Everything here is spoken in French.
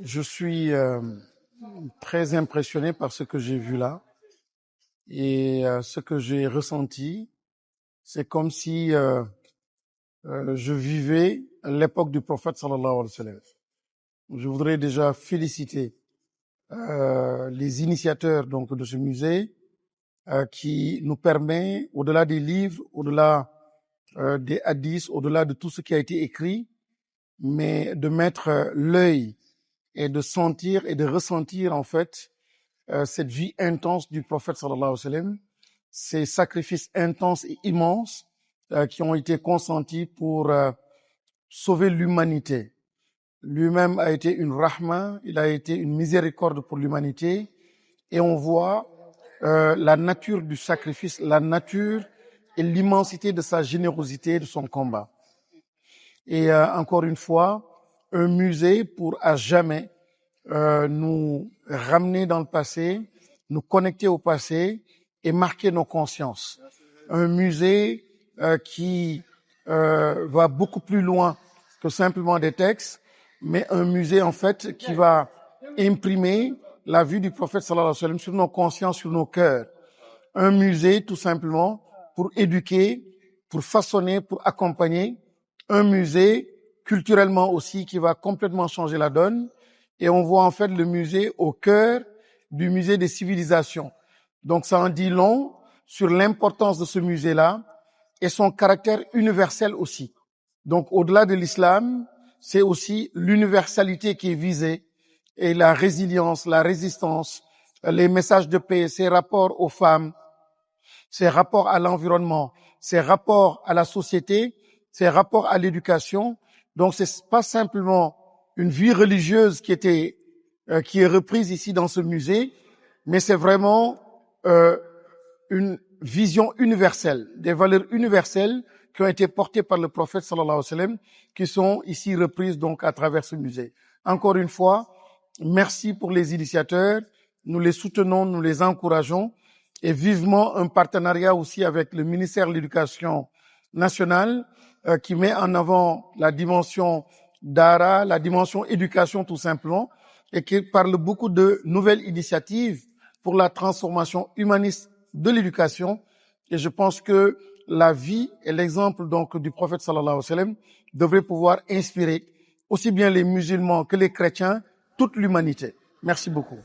Je suis très impressionné par ce que j'ai vu là et ce que j'ai ressenti. C'est comme si je vivais l'époque du prophète sallallahu alayhi wa sallam. Je voudrais déjà féliciter les initiateurs donc de ce musée qui nous permet, au-delà des livres, au-delà des hadiths, au-delà de tout ce qui a été écrit, mais de mettre l'œil et de sentir et de ressentir en fait cette vie intense du prophète sallallahu alayhi wa sallam, ces sacrifices intenses et immenses qui ont été consentis pour sauver l'humanité. Lui-même a été une rahma, il a été une miséricorde pour l'humanité, et on voit la nature du sacrifice, la nature et l'immensité de sa générosité, de son combat. Et encore une fois, un musée pour à jamais nous ramener dans le passé, nous connecter au passé et marquer nos consciences. Un musée qui va beaucoup plus loin que simplement des textes, mais un musée en fait qui va imprimer la vie du prophète sallallahu alayhi wa sallam sur nos consciences, sur nos cœurs. Un musée tout simplement pour éduquer, pour façonner, pour accompagner. Un musée culturellement aussi qui va complètement changer la donne. Et on voit en fait le musée au cœur du musée des civilisations. Donc ça en dit long sur l'importance de ce musée-là et son caractère universel aussi. Donc au-delà de l'islam, c'est aussi l'universalité qui est visée et la résilience, la résistance, les messages de paix, ses rapports aux femmes, ses rapports à l'environnement, ses rapports à la société, ses rapports à l'éducation. Donc c'est pas simplement une vie religieuse qui est reprise ici dans ce musée, mais c'est vraiment une vision universelle, des valeurs universelles qui ont été portées par le prophète sallallahu alayhi wa sallam, qui sont ici reprises donc à travers ce musée. Encore une fois, merci pour les initiateurs, nous les soutenons, nous les encourageons, et vivement un partenariat aussi avec le ministère de l'Éducation nationale qui met en avant la dimension Dara, la dimension éducation tout simplement, et qui parle beaucoup de nouvelles initiatives pour la transformation humaniste de l'éducation. Et je pense que la vie et l'exemple donc du prophète sallallahu alayhi wa sallam devraient pouvoir inspirer aussi bien les musulmans que les chrétiens, toute l'humanité. Merci beaucoup.